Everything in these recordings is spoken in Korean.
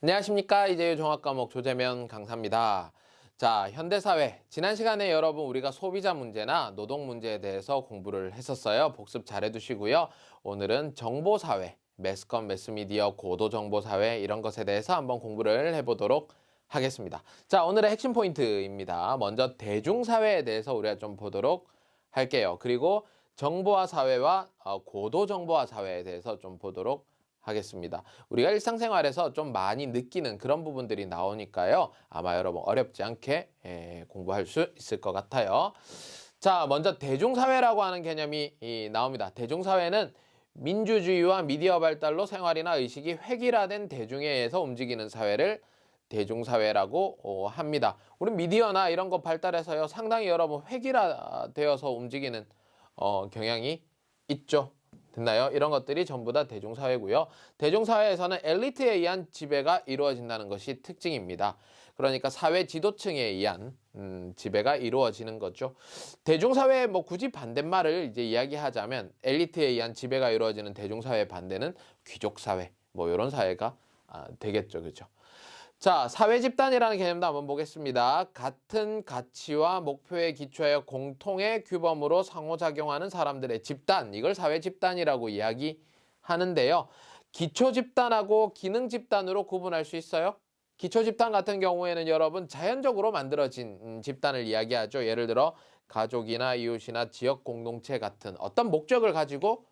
안녕하십니까. 이재유 종합과목 조재면 강사입니다. 자, 현대사회. 지난 시간에 여러분 우리가 소비자 문제나 노동 문제에 대해서 공부를 했었어요. 복습 잘 해두시고요. 오늘은 정보사회, 매스컴, 매스미디어, 고도정보사회 이런 것에 대해서 한번 공부를 해보도록 하겠습니다. 자, 오늘의 핵심 포인트입니다. 먼저 대중사회에 대해서 우리가 좀 보도록 할게요. 그리고 정보화 사회와 고도정보화 사회에 대해서 좀 보도록 하겠습니다. 우리가 일상생활에서 좀 많이 느끼는 그런 부분들이 나오니까요. 아마 여러분 어렵지 않게 공부할 수 있을 것 같아요. 자, 먼저 대중사회라고 하는 개념이 나옵니다. 대중사회는 민주주의와 미디어 발달로 생활이나 의식이 획일화된 대중에 의해서 움직이는 사회를 대중사회라고 합니다. 우리 미디어나 이런 거 발달해서요. 상당히 여러분 획일화되어서 움직이는 경향이 있죠. 됐나요? 이런 것들이 전부 다 대중사회고요. 대중사회에서는 엘리트에 의한 지배가 이루어진다는 것이 특징입니다. 그러니까 사회 지도층에 의한 지배가 이루어지는 거죠. 대중사회의 뭐 굳이 반대말을 이제 이야기하자면 엘리트에 의한 지배가 이루어지는 대중사회의 반대는 귀족사회, 뭐 이런 사회가 되겠죠. 그죠? 자, 사회집단이라는 개념도 한번 보겠습니다. 같은 가치와 목표에 기초하여 공통의 규범으로 상호작용하는 사람들의 집단, 이걸 사회집단이라고 이야기하는데요. 기초집단하고 기능집단으로 구분할 수 있어요. 기초집단 같은 경우에는 여러분 자연적으로 만들어진 집단을 이야기하죠. 예를 들어 가족이나 이웃이나 지역 공동체 같은 어떤 목적을 가지고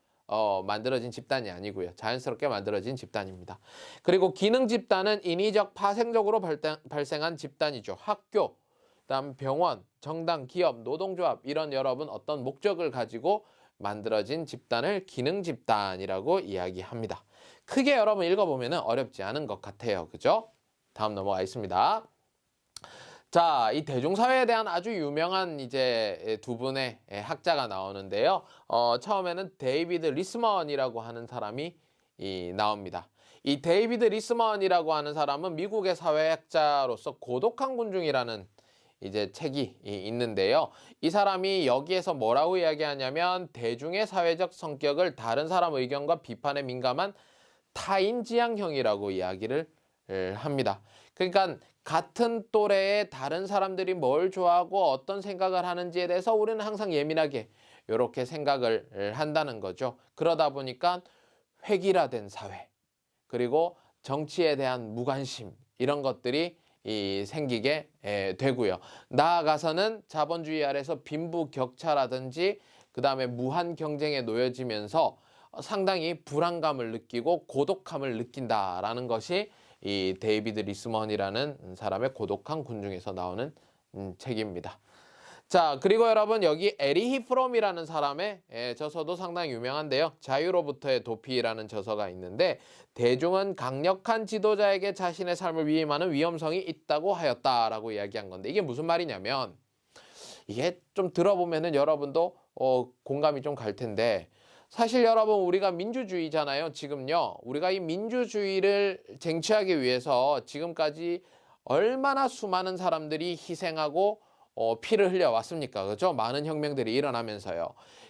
만들어진 집단이 아니고요. 자연스럽게 만들어진 집단입니다. 그리고 기능 집단은 인위적 파생적으로 발생한 집단이죠. 학교, 그다음 병원, 정당, 기업, 노동조합 이런 여러분 어떤 목적을 가지고 만들어진 집단을 기능 집단이라고 이야기합니다. 크게 여러분 읽어보면 어렵지 않은 것 같아요. 그죠? 다음 넘어가겠습니다. 자, 이 대중사회에 대한 아주 유명한 이제 두 분의 학자가 나오는데요. 처음에는 데이비드 리스먼이라고 하는 사람이 나옵니다. 이 데이비드 리스먼이라고 하는 사람은 미국의 사회학자로서 고독한 군중이라는 이제 책이 있는데요. 이 사람이 여기에서 뭐라고 이야기하냐면 대중의 사회적 성격을 다른 사람 의견과 비판에 민감한 타인지향형이라고 이야기를 합니다. 그러니까 같은 또래의 다른 사람들이 뭘 좋아하고 어떤 생각을 하는지에 대해서 우리는 항상 예민하게 이렇게 생각을 한다는 거죠. 그러다 보니까 획일화된 사회, 그리고 정치에 대한 무관심 이런 것들이 생기게 되고요. 나아가서는 자본주의 아래서 빈부격차라든지 그 다음에 무한 경쟁에 놓여지면서 상당히 불안감을 느끼고 고독함을 느낀다라는 것이 이 데이비드 리스먼이라는 사람의 고독한 군중에서 나오는 책입니다. 자, 그리고 여러분 여기 에리히 프롬이라는 사람의 저서도 상당히 유명한데요. 자유로부터의 도피라는 저서가 있는데 대중은 강력한 지도자에게 자신의 삶을 위임하는 위험성이 있다고 하였다라고 이야기한 건데 이게 무슨 말이냐면 이게 좀 들어보면은 여러분도 공감이 좀 갈 텐데 사실 여러분 우리가 민주주의잖아요. 지금요. 우리가 이 민주주의를 쟁취하기 위해서 지금까지 얼마나 수많은 사람들이 희생하고 피를 흘려왔습니까? 그죠? 많은 혁명들이 일어나면서요.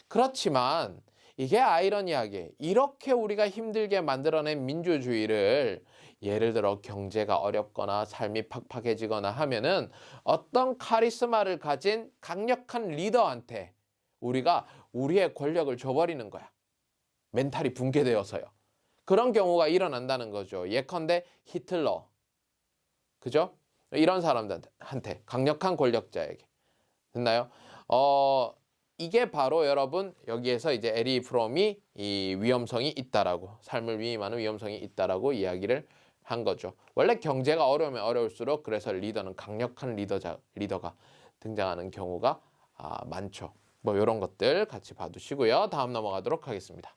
그렇지만 이게 아이러니하게 이렇게 우리가 힘들게 만들어낸 민주주의를 예를 들어 경제가 어렵거나 삶이 팍팍해지거나 하면은 어떤 카리스마를 가진 강력한 리더한테 우리가 우리의 권력을 줘버리는 거야. 멘탈이 붕괴되어서요. 그런 경우가 일어난다는 거죠. 예컨대 히틀러, 그죠? 이런 사람들한테 강력한 권력자에게 됐나요? 이게 바로 여러분 여기에서 이제 에리 프롬이 이 위험성이 있다라고 삶을 위임하는 위험성이 있다라고 이야기를 한 거죠. 원래 경제가 어려우면 어려울수록 그래서 리더는 강력한 리더가 등장하는 경우가 많죠. 뭐 이런 것들 같이 봐두시고요. 다음 넘어가도록 하겠습니다.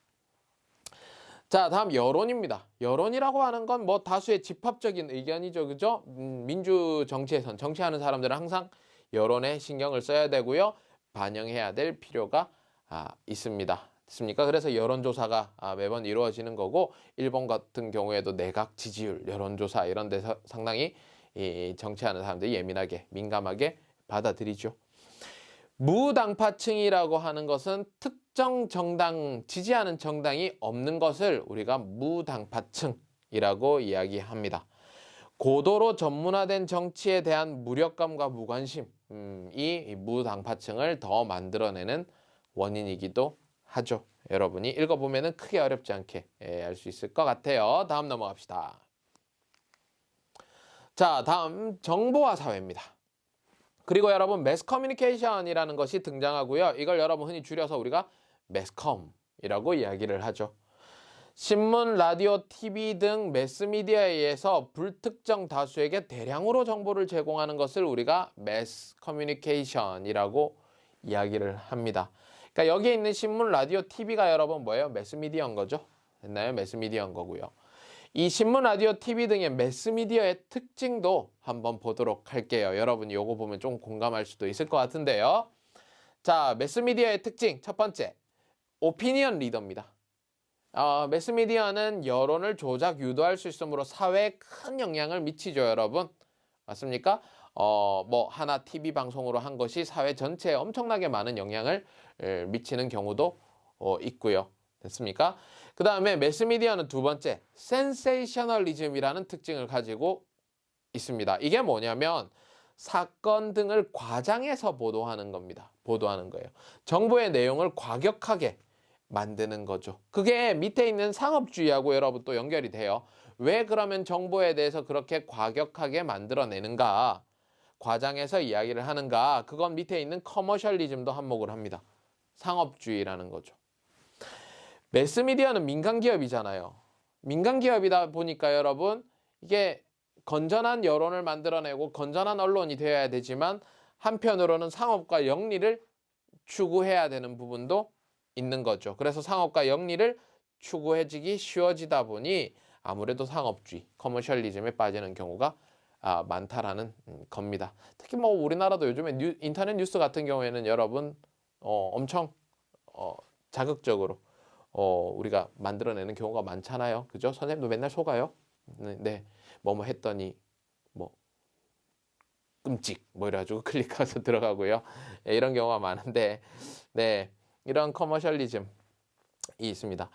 자, 다음 여론입니다. 여론이라고 하는 건 뭐 다수의 집합적인 의견이죠. 그죠? 민주 정치에선 정치하는 사람들은 항상 여론에 신경을 써야 되고요. 반영해야 될 필요가 있습니다. 됐습니까? 그래서 여론조사가 매번 이루어지는 거고 일본 같은 경우에도 내각 지지율, 여론조사 이런 데서 상당히 이 정치하는 사람들이 예민하게 민감하게 받아들이죠. 무당파층이라고 하는 것은 특정 정당, 지지하는 정당이 없는 것을 우리가 무당파층이라고 이야기합니다. 고도로 전문화된 정치에 대한 무력감과 무관심, 이 무당파층을 더 만들어내는 원인이기도 하죠. 여러분이 읽어보면 크게 어렵지 않게 알 수 있을 것 같아요. 다음 넘어갑시다. 자, 다음 정보화 사회입니다. 그리고 여러분 매스 커뮤니케이션이라는 것이 등장하고요. 이걸 여러분 흔히 줄여서 우리가 매스컴이라고 이야기를 하죠. 신문, 라디오, TV 등 매스미디어에 의해서 불특정 다수에게 대량으로 정보를 제공하는 것을 우리가 매스 커뮤니케이션이라고 이야기를 합니다. 그러니까 여기에 있는 신문, 라디오, TV가 여러분 뭐예요? 매스미디어인 거죠. 됐나요? 매스미디어인 거고요. 이 신문, 라디오, TV 등의 매스미디어의 특징도 한번 보도록 할게요. 여러분 요거 보면 좀 공감할 수도 있을 것 같은데요. 자, 매스미디어의 특징 첫 번째, 오피니언 리더입니다. 매스미디어는 여론을 조작, 유도할 수 있으므로 사회에 큰 영향을 미치죠, 여러분. 맞습니까? 뭐 하나 TV 방송으로 한 것이 사회 전체에 엄청나게 많은 영향을 미치는 경우도 있고요. 됐습니까? 그 다음에 매스미디어는 두 번째, 센세이셔널리즘이라는 특징을 가지고 있습니다. 이게 뭐냐면 사건 등을 과장해서 보도하는 겁니다. 보도하는 거예요. 정보의 내용을 과격하게 만드는 거죠. 그게 밑에 있는 상업주의하고 여러분 또 연결이 돼요. 왜 그러면 정보에 대해서 그렇게 과격하게 만들어내는가? 과장해서 이야기를 하는가? 그건 밑에 있는 커머셜리즘도 한몫을 합니다. 상업주의라는 거죠. 매스미디어는 민간기업이잖아요. 민간기업이다 보니까 여러분 이게 건전한 여론을 만들어내고 건전한 언론이 되어야 되지만 한편으로는 상업과 영리를 추구해야 되는 부분도 있는 거죠. 그래서 상업과 영리를 추구해지기 쉬워지다 보니 아무래도 상업주의, 커머셜리즘에 빠지는 경우가 많다라는 겁니다. 특히 뭐 우리나라도 요즘에 인터넷 뉴스 같은 경우에는 여러분 엄청 자극적으로 우리가 만들어내는 경우가 많잖아요. 그죠? 선생님도 맨날 속아요. 네. 뭐뭐 했더니 뭐 끔찍 뭐 이래가지고 클릭해서 들어가고요. 이런 경우가 많은데 네. 이런 커머셜리즘이 있습니다.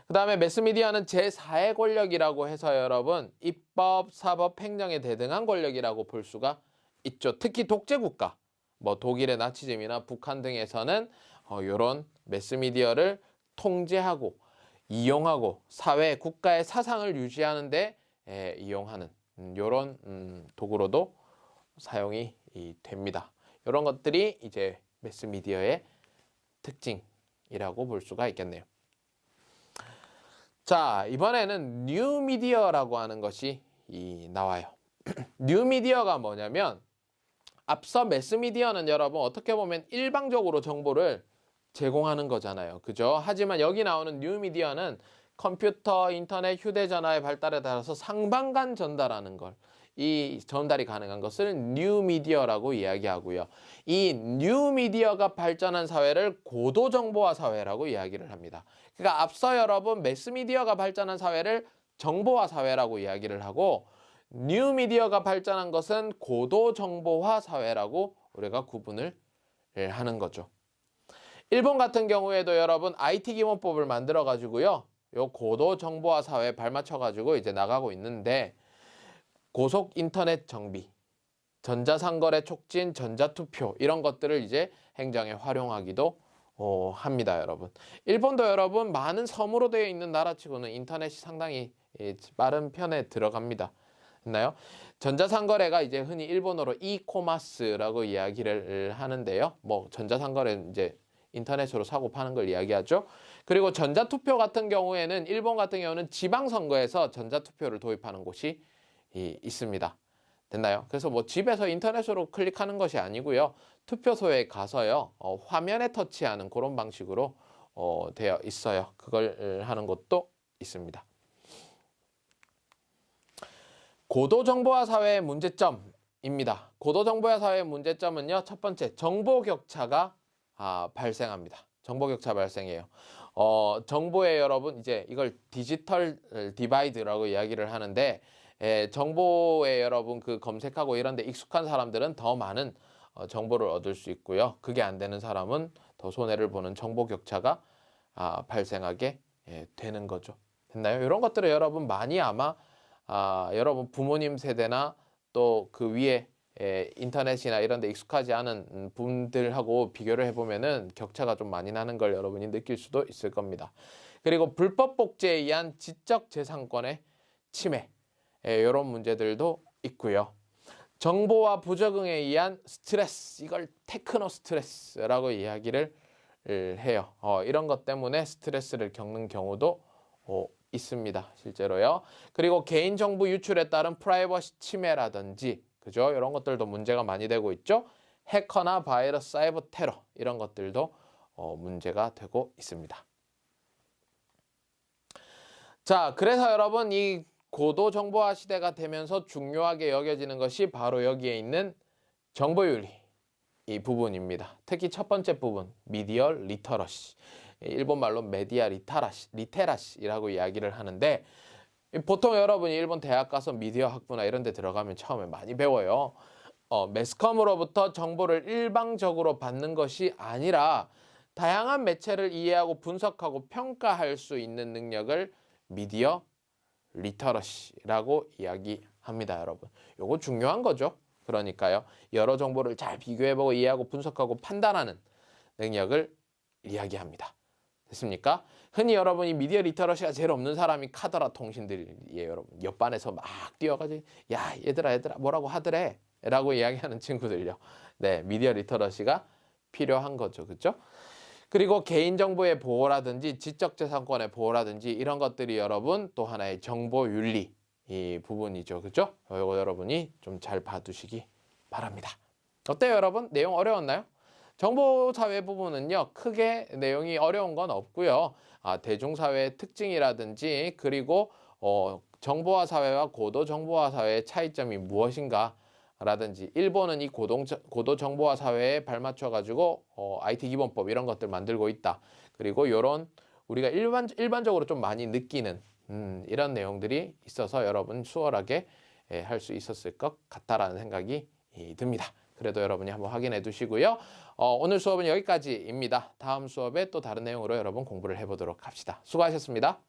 그 다음에 매스미디어는 제4의 권력이라고 해서 여러분 입법, 사법, 행정에 대등한 권력이라고 볼 수가 있죠. 특히 독재국가, 뭐 독일의 나치즘이나 북한 등에서는 이런 매스미디어를 통제하고 이용하고 사회, 국가의 사상을 유지하는 데 이용하는 이런 도구로도 사용이 됩니다. 이런 것들이 이제 매스미디어의 특징이라고 볼 수가 있겠네요. 자, 이번에는 뉴미디어라고 하는 것이 나와요. 뉴미디어가 뭐냐면 앞서 매스미디어는 여러분 어떻게 보면 일방적으로 정보를 제공하는 거잖아요. 그죠? 하지만 여기 나오는 뉴미디어는 컴퓨터, 인터넷, 휴대전화의 발달에 따라서 상방간 전달하는 걸, 이 전달이 가능한 것을 뉴미디어라고 이야기하고요. 이 뉴미디어가 발전한 사회를 고도정보화 사회라고 이야기를 합니다. 그러니까 앞서 여러분 매스미디어가 발전한 사회를 정보화 사회라고 이야기를 하고 뉴미디어가 발전한 것은 고도정보화 사회라고 우리가 구분을 하는 거죠. 일본 같은 경우에도 여러분 IT 기본법을 만들어 가지고요. 요 고도정보화 사회에 발맞춰 가지고 이제 나가고 있는데 고속 인터넷 정비, 전자상거래 촉진, 전자투표 이런 것들을 이제 행정에 활용하기도 합니다, 여러분. 일본도 여러분 많은 섬으로 되어 있는 나라치고는 인터넷이 상당히 빠른 편에 들어갑니다. 했나요? 전자상거래가 이제 흔히 일본어로 이코마스라고 이야기를 하는데요. 뭐 전자상거래 이제 인터넷으로 사고 파는 걸 이야기하죠. 그리고 전자투표 같은 경우에는 일본 같은 경우는 지방선거에서 전자투표를 도입하는 곳이 있습니다. 됐나요? 그래서 뭐 집에서 인터넷으로 클릭하는 것이 아니고요. 투표소에 가서요. 화면에 터치하는 그런 방식으로 되어 있어요. 그걸 하는 것도 있습니다. 고도정보화 사회의 문제점입니다. 고도정보화 사회의 문제점은요. 첫 번째, 정보격차가 발생합니다. 정보격차 발생해요. 정보에 여러분 이제 이걸 디지털 디바이드라고 이야기를 하는데 정보에 여러분 그 검색하고 이런 데 익숙한 사람들은 더 많은 정보를 얻을 수 있고요. 그게 안 되는 사람은 더 손해를 보는 정보격차가 발생하게 되는 거죠. 됐나요? 이런 것들을 여러분 많이 아마 여러분 부모님 세대나 또 그 위에 인터넷이나 이런 데 익숙하지 않은 분들하고 비교를 해보면은 격차가 좀 많이 나는 걸 여러분이 느낄 수도 있을 겁니다. 그리고 불법 복제에 의한 지적 재산권의 침해, 이런 문제들도 있고요. 정보와 부적응에 의한 스트레스, 이걸 테크노 스트레스라고 이야기를 해요. 이런 것 때문에 스트레스를 겪는 경우도 있습니다. 실제로요. 그리고 개인정보 유출에 따른 프라이버시 침해라든지, 그죠? 이런 것들도 문제가 많이 되고 있죠. 해커나 바이러스, 사이버 테러 이런 것들도 문제가 되고 있습니다. 자, 그래서 여러분 이 고도 정보화 시대가 되면서 중요하게 여겨지는 것이 바로 여기에 있는 정보윤리 이 부분입니다. 특히 첫 번째 부분, 미디어 리터러시. 일본 말로 메디아 리테라시라고 이야기를 하는데, 보통 여러분이 일본 대학 가서 미디어 학부나 이런 데 들어가면 처음에 많이 배워요. 매스컴으로부터 정보를 일방적으로 받는 것이 아니라 다양한 매체를 이해하고 분석하고 평가할 수 있는 능력을 미디어 리터러시라고 이야기합니다, 여러분. 요거 중요한 거죠. 그러니까요. 여러 정보를 잘 비교해보고 이해하고 분석하고 판단하는 능력을 이야기합니다. 됐습니까? 흔히 여러분이 미디어 리터러시가 제일 없는 사람이 카더라 통신들이에요, 여러분. 옆반에서 막 뛰어가지고 야, 얘들아 뭐라고 하더래 라고 이야기하는 친구들요. 네, 미디어 리터러시가 필요한 거죠. 그렇죠? 그리고 개인정보의 보호라든지 지적재산권의 보호라든지 이런 것들이 여러분 또 하나의 정보윤리 이 부분이죠. 그렇죠? 이거 여러분이 좀 잘 봐두시기 바랍니다. 어때요, 여러분? 내용 어려웠나요? 정보사회 부분은요, 크게 내용이 어려운 건 없고요. 대중사회의 특징이라든지 그리고 정보화 사회와 고도 정보화 사회의 차이점이 무엇인가 라든지 일본은 이 고도 정보화 사회에 발맞춰 가지고 IT 기본법 이런 것들 만들고 있다. 그리고 요런 우리가 일반적으로 좀 많이 느끼는 이런 내용들이 있어서 여러분 수월하게 할 수 있었을 것 같다라는 생각이 듭니다. 그래도 여러분이 한번 확인해 두시고요. 오늘 수업은 여기까지입니다. 다음 수업에 또 다른 내용으로 여러분 공부를 해보도록 합시다. 수고하셨습니다.